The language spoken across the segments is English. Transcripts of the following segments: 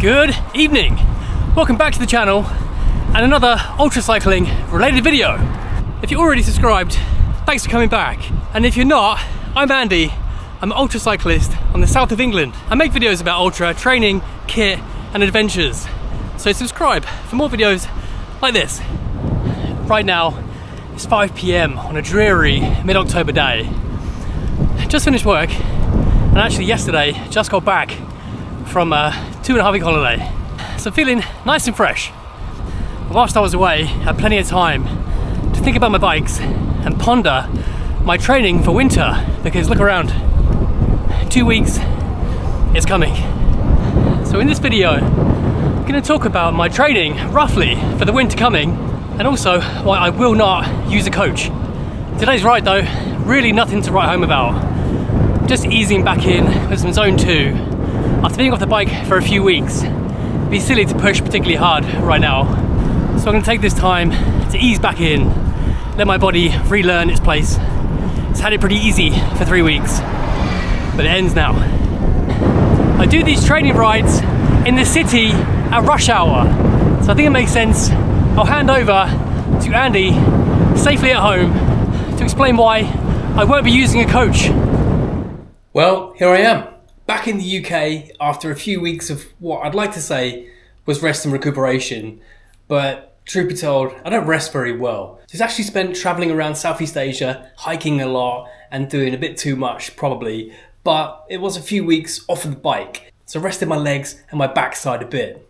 Good evening. Welcome back to the channel and another ultra cycling related video. If you're already subscribed, thanks for coming back. And if you're not, I'm Andy. I'm an ultra cyclist on the south of England. I make videos about ultra training, kit and adventures. So subscribe for more videos like this. Right now, it's 5 PM on a dreary mid-October day. Just finished work and actually yesterday just got back from a 2.5 week holiday. So feeling nice and fresh. Whilst I was away, I had plenty of time to think about my bikes and ponder my training for winter, because look around, 2 weeks is coming. So in this video, I'm going to talk about my training roughly for the winter coming, and also why I will not use a coach. Today's ride though, really nothing to write home about. Just easing back in with some zone 2 after being off the bike for a few weeks. It'd be silly to push particularly hard right now. So I'm going to take this time to ease back in, let my body relearn its place. It's had it pretty easy for 3 weeks, but it ends now. I do these training rides in the city at rush hour, so I think it makes sense. I'll hand over to Andy safely at home to explain why I won't be using a coach. Well, here I am, back in the UK after a few weeks of what I'd like to say was rest and recuperation, but truth be told, I don't rest very well. Just actually spent traveling around Southeast Asia, hiking a lot and doing a bit too much probably, but it was a few weeks off of the bike, so I rested my legs and my backside a bit.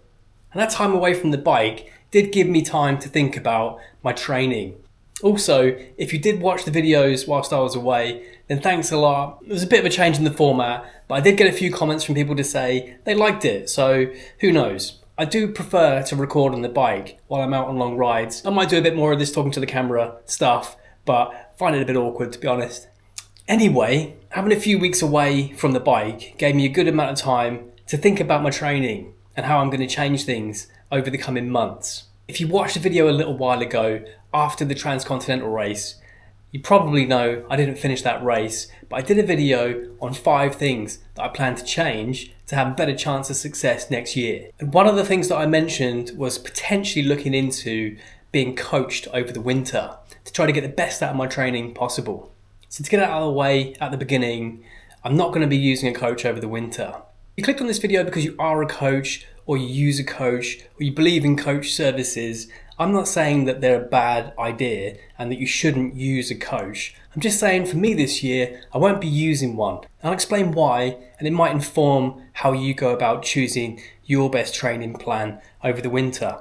And that time away from the bike did give me time to think about my training. Also, if you did watch the videos whilst I was away, then thanks a lot. It was a bit of a change in the format, but I did get a few comments from people to say they liked it, so who knows. I do prefer to record on the bike while I'm out on long rides. I might do a bit more of this talking to the camera stuff, but I find it a bit awkward to be honest. Anyway, having a few weeks away from the bike gave me a good amount of time to think about my training and how I'm going to change things over the coming months. If you watched the video a little while ago after the transcontinental race, you probably know I didn't finish that race, but I did a video on 5 things that I plan to change to have a better chance of success next year. And one of the things that I mentioned was potentially looking into being coached over the winter to try to get the best out of my training possible. So to get it out of the way at the beginning, I'm not going to be using a coach over the winter. You clicked on this video because you are a coach, or you use a coach, or you believe in coach services. I'm not saying that they're a bad idea and that you shouldn't use a coach. I'm just saying for me this year, I won't be using one. I'll explain why, and it might inform how you go about choosing your best training plan over the winter.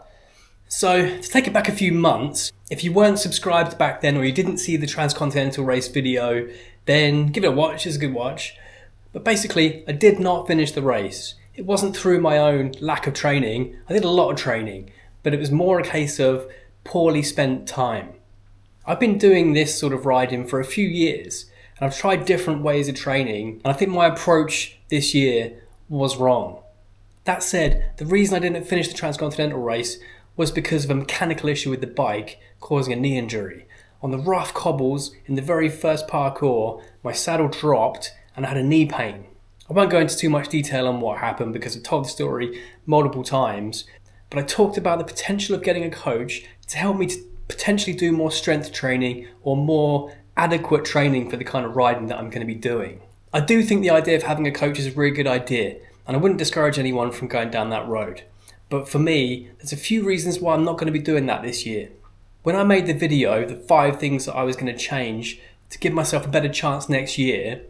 So to take it back a few months, if you weren't subscribed back then or you didn't see the transcontinental race video, then give it a watch, it's a good watch. But basically, I did not finish the race. It wasn't through my own lack of training. I did a lot of training, but it was more a case of poorly spent time. I've been doing this sort of riding for a few years, and I've tried different ways of training, and I think my approach this year was wrong. That said, the reason I didn't finish the transcontinental race was because of a mechanical issue with the bike causing a knee injury. On the rough cobbles in the very first parkour, my saddle dropped and I had a knee pain. I won't go into too much detail on what happened because I've told the story multiple times, but I talked about the potential of getting a coach to help me to potentially do more strength training or more adequate training for the kind of riding that I'm going to be doing. I do think the idea of having a coach is a really good idea, and I wouldn't discourage anyone from going down that road. But for me, there's a few reasons why I'm not going to be doing that this year. When I made the video, the 5 things that I was going to change to give myself a better chance next year,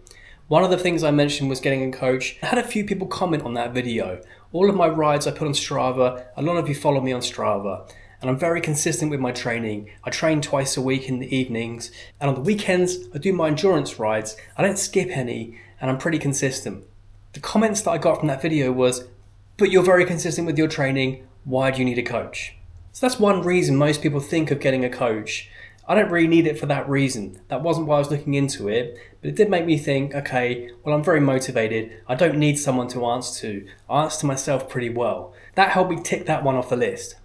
one of the things I mentioned was getting a coach. I had a few people comment on that video. All of my rides I put on Strava, a lot of you follow me on Strava, and I'm very consistent with my training. I train twice a week in the evenings, and on the weekends I do my endurance rides. I don't skip any, and I'm pretty consistent. The comments that I got from that video was, but you're very consistent with your training, why do you need a coach? So that's one reason most people think of getting a coach. I don't really need it for that reason. That wasn't why I was looking into it, but it did make me think, okay, well, I'm very motivated. I don't need someone to answer to. I answer to myself pretty well. That helped me tick that one off the list.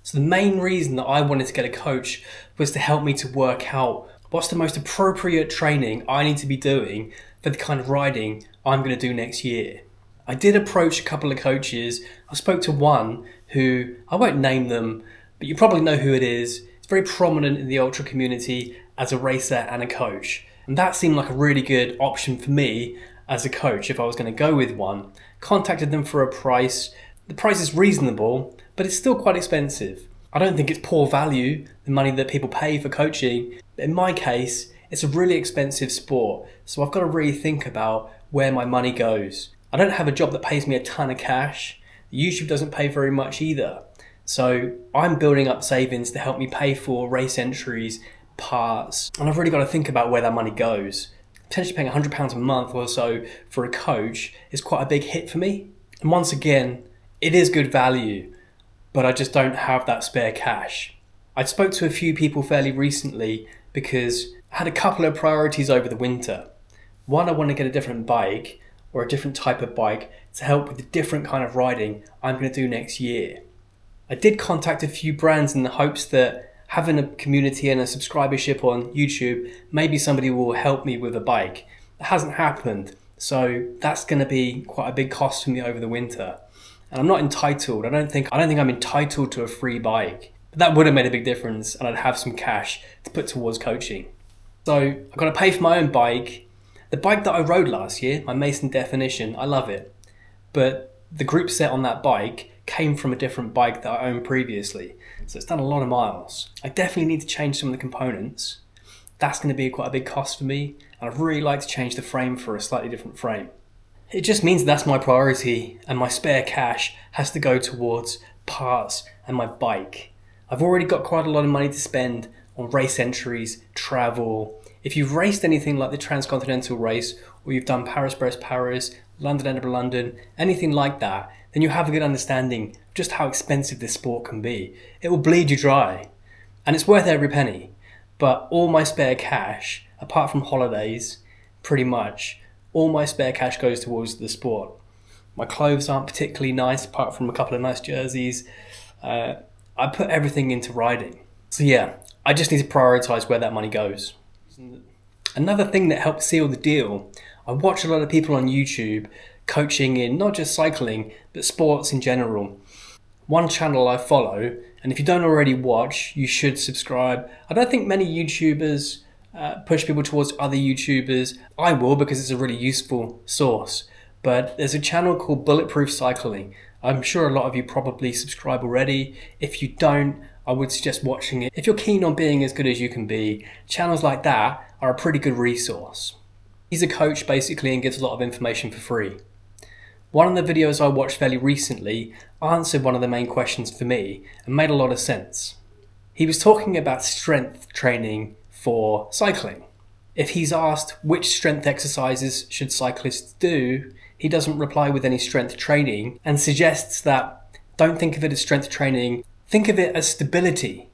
So the main reason that I wanted to get a coach was to help me to work out what's the most appropriate training I need to be doing for the kind of riding I'm going to do next year. I did approach a couple of coaches. I spoke to one who, I won't name them, but you probably know who it is. It's very prominent in the ultra community as a racer and a coach. And that seemed like a really good option for me as a coach if I was going to go with one. Contacted them for a price. The price is reasonable, but it's still quite expensive. I don't think it's poor value, the money that people pay for coaching. But in my case, it's a really expensive sport. So I've got to really think about where my money goes. I don't have a job that pays me a ton of cash. YouTube doesn't pay very much either. So I'm building up savings to help me pay for race entries, parts, and I've really got to think about where that money goes. Potentially paying £100 a month or so for a coach is quite a big hit for me. And once again, it is good value, but I just don't have that spare cash. I spoke to a few people fairly recently because I had a couple of priorities over the winter. One, I want to get a different bike or a different type of bike to help with the different kind of riding I'm going to do next year. I did contact a few brands in the hopes that having a community and a subscribership on YouTube, maybe somebody will help me with a bike. It hasn't happened, so that's going to be quite a big cost for me over the winter. And I'm not entitled. I don't think I'm entitled to a free bike. But that would have made a big difference, and I'd have some cash to put towards coaching. So I've got to pay for my own bike. The bike that I rode last year, my Mason Definition, I love it. But the group set on that bike came from a different bike that I owned previously. So it's done a lot of miles. I definitely need to change some of the components. That's going to be quite a big cost for me. And I'd really like to change the frame for a slightly different frame. It just means that's my priority, and my spare cash has to go towards parts and my bike. I've already got quite a lot of money to spend on race entries, travel. If you've raced anything like the Transcontinental race, or you've done Paris-Brest-Paris, London-Edinburgh-London, anything like that, then you have a good understanding of just how expensive this sport can be. It will bleed you dry, and it's worth every penny. But all my spare cash, apart from holidays, pretty much, all my spare cash goes towards the sport. My clothes aren't particularly nice, apart from a couple of nice jerseys. I put everything into riding. So yeah, I just need to prioritise where that money goes. Another thing that helped seal the deal, I watch a lot of people on YouTube coaching in not just cycling, but sports in general. One channel I follow, and if you don't already watch, you should subscribe. I don't think many YouTubers push people towards other YouTubers. I will, because it's a really useful source. But there's a channel called Bulletproof Cycling. I'm sure a lot of you probably subscribe already. If you don't, I would suggest watching it. If you're keen on being as good as you can be, channels like that are a pretty good resource. He's a coach basically and gives a lot of information for free. One of the videos I watched fairly recently answered one of the main questions for me and made a lot of sense. He was talking about strength training for cycling. If he's asked which strength exercises should cyclists do, he doesn't reply with any strength training and suggests that don't think of it as strength training, think of it as stability.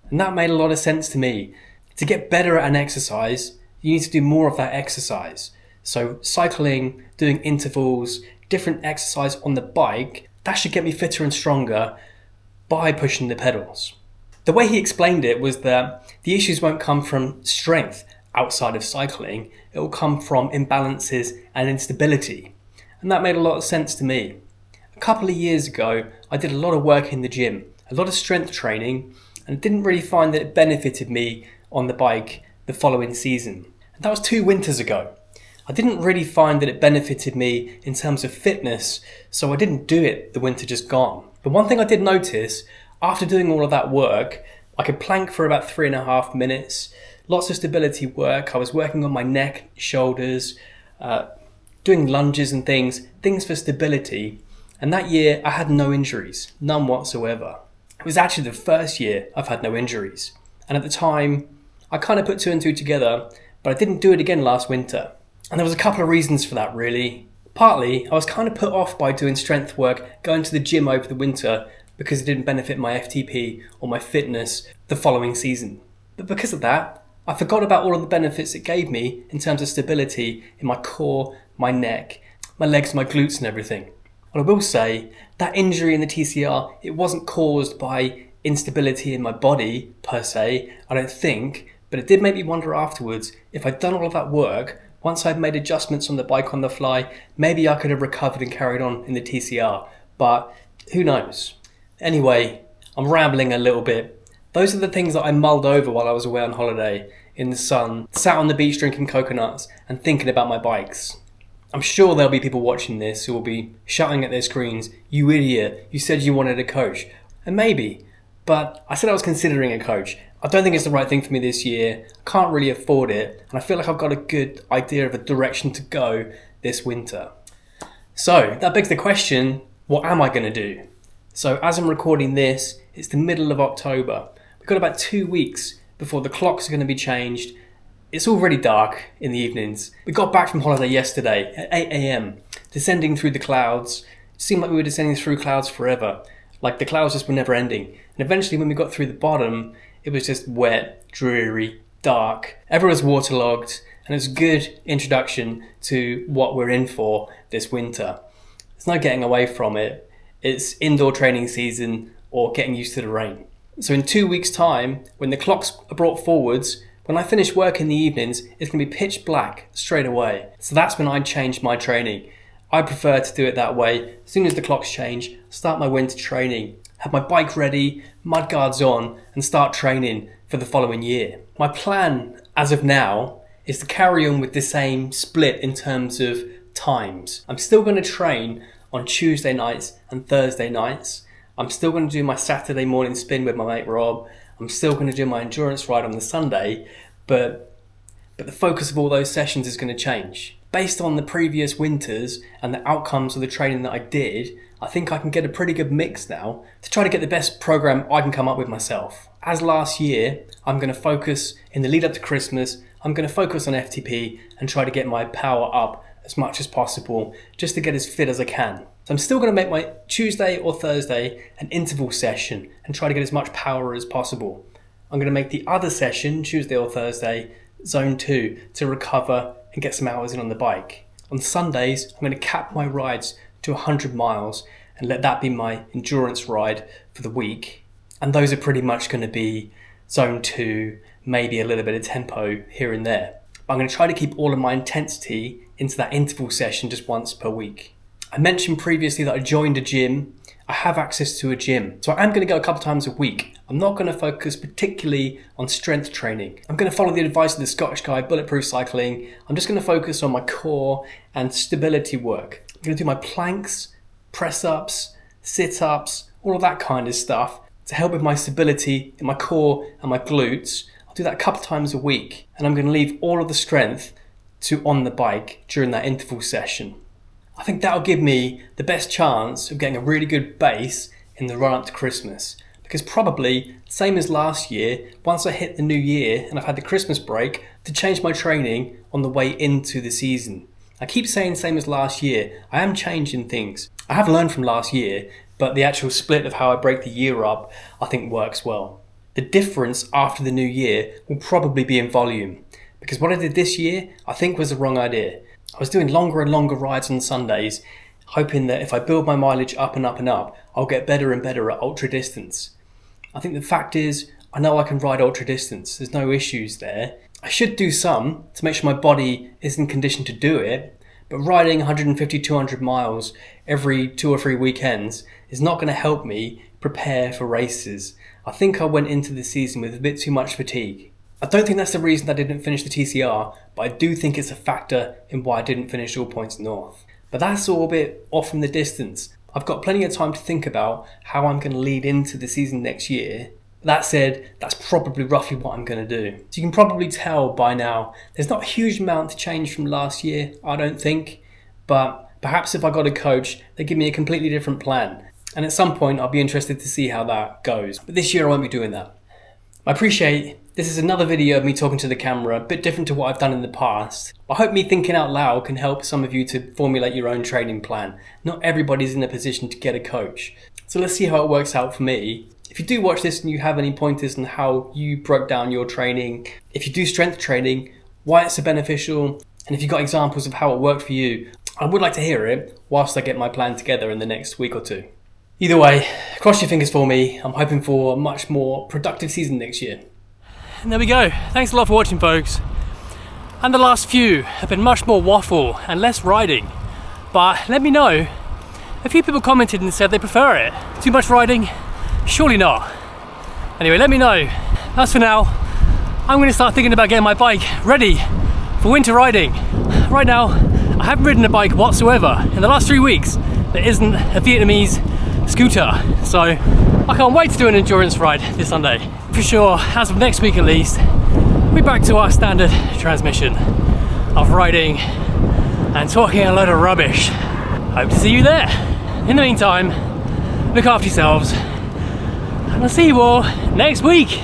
And that made a lot of sense to me. To get better at an exercise, you need to do more of that exercise. So cycling, doing intervals, different exercise on the bike, that should get me fitter and stronger by pushing the pedals. The way he explained it was that the issues won't come from strength outside of cycling, it will come from imbalances and instability. And that made a lot of sense to me. A couple of years ago, I did a lot of work in the gym, a lot of strength training, and didn't really find that it benefited me on the bike the following season. And that was 2 winters ago. I didn't really find that it benefited me in terms of fitness, so I didn't do it the winter just gone. But one thing I did notice, after doing all of that work, I could plank for about 3.5 minutes, lots of stability work. I was working on my neck, shoulders, doing lunges and things for stability. And that year I had no injuries, none whatsoever. It was actually the first year I've had no injuries. And at the time, I kind of put 2 and 2 together, but I didn't do it again last winter. And there was a couple of reasons for that really. Partly, I was kind of put off by doing strength work, going to the gym over the winter, because it didn't benefit my FTP or my fitness the following season. But because of that, I forgot about all of the benefits it gave me in terms of stability in my core, my neck, my legs, my glutes and everything. But I will say, that injury in the TCR, it wasn't caused by instability in my body per se, I don't think, but it did make me wonder afterwards if I'd done all of that work, once I'd made adjustments on the bike on the fly, maybe I could have recovered and carried on in the TCR, but who knows? Anyway, I'm rambling a little bit. Those are the things that I mulled over while I was away on holiday in the sun, sat on the beach drinking coconuts and thinking about my bikes. I'm sure there'll be people watching this who will be shouting at their screens, "You idiot, you said you wanted a coach." And maybe, but I said I was considering a coach. I don't think it's the right thing for me this year. I can't really afford it, and I feel like I've got a good idea of a direction to go this winter. So that begs the question, what am I going to do? So as I'm recording this, it's the middle of October. We've got about 2 weeks before the clocks are going to be changed. It's already dark in the evenings. We got back from holiday yesterday at 8 a.m, descending through the clouds. It seemed like we were descending through clouds forever, like the clouds just were never ending. And eventually when we got through the bottom, it was just wet, dreary, dark. Everyone was waterlogged, and it was a good introduction to what we're in for this winter. There's no getting away from it. It's indoor training season or getting used to the rain. So in 2 weeks' time, when the clocks are brought forwards, when I finish work in the evenings, it's going to be pitch black straight away. So that's when I change my training. I prefer to do it that way. As soon as the clocks change, start my winter training, have my bike ready, mudguards on, and start training for the following year. My plan, as of now, is to carry on with the same split in terms of times. I'm still going to train on Tuesday nights and Thursday nights. I'm still going to do my Saturday morning spin with my mate Rob. I'm still going to do my endurance ride on the Sunday, but the focus of all those sessions is going to change. Based on the previous winters and the outcomes of the training that I did, I think I can get a pretty good mix now to try to get the best program I can come up with myself. As last year, I'm going to focus in the lead up to Christmas, I'm going to focus on FTP and try to get my power up as much as possible just to get as fit as I can. So I'm still going to make my Tuesday or Thursday an interval session and try to get as much power as possible. I'm going to make the other session, Tuesday or Thursday, zone 2 to recover and get some hours in on the bike. On Sundays, I'm going to cap my rides to 100 miles and let that be my endurance ride for the week. And those are pretty much going to be zone 2, maybe a little bit of tempo here and there. But I'm going to try to keep all of my intensity into that interval session just once per week. I mentioned previously that I joined a gym. I have access to a gym, so I am going to go a couple times a week. I'm not going to focus particularly on strength training. I'm going to follow the advice of the Scottish guy, Bulletproof Cycling. I'm just going to focus on my core and stability work. I'm going to do my planks, press-ups, sit-ups, all of that kind of stuff to help with my stability in my core and my glutes. I'll do that a couple times a week, and I'm going to leave all of the strength to on the bike during that interval session. I think that'll give me the best chance of getting a really good base in the run up to Christmas. Because probably, same as last year, once I hit the new year and I've had the Christmas break, to change my training on the way into the season. I keep saying same as last year, I am changing things. I have learned from last year, but the actual split of how I break the year up, I think works well. The difference after the new year will probably be in volume. Because what I did this year, I think was the wrong idea. I was doing longer and longer rides on Sundays, hoping that if I build my mileage up and up and up, I'll get better and better at ultra distance. I think the fact is, I know I can ride ultra distance, there's no issues there. I should do some to make sure my body is in condition to do it, but riding 150, 200 miles every 2 or 3 weekends is not going to help me prepare for races. I think I went into the season with a bit too much fatigue. I don't think that's the reason I didn't finish the TCR, but I do think it's a factor in why I didn't finish All Points North. But that's all a bit off from the distance. I've got plenty of time to think about how I'm going to lead into the season next year. That said, that's probably roughly what I'm going to do. So you can probably tell by now, there's not a huge amount to change from last year, I don't think. But perhaps if I got a coach, they give me a completely different plan. And at some point, I'll be interested to see how that goes. But this year I won't be doing that. I appreciate this is another video of me talking to the camera, a bit different to what I've done in the past. I hope me thinking out loud can help some of you to formulate your own training plan. Not everybody's in a position to get a coach. So let's see how it works out for me. If you do watch this and you have any pointers on how you broke down your training, if you do strength training, why it's so beneficial, and if you've got examples of how it worked for you, I would like to hear it whilst I get my plan together in the next week or two. Either way, cross your fingers for me. I'm hoping for a much more productive season next year. And there we go. Thanks a lot for watching, folks. and the last few have been much more waffle and less riding. But let me know. A few people commented and said they prefer it. Too much riding? Surely not. Anyway, let me know. As for now, I'm going to start thinking about getting my bike ready for winter riding. Right now, I haven't ridden a bike whatsoever. In the last 3 weeks, there isn't a Vietnamese scooter. So I can't wait to do an endurance ride this Sunday. For sure, as of next week at least, we're back to our standard transmission of riding and talking a load of rubbish. Hope to see you there. In the meantime, look after yourselves, and I'll see you all next week.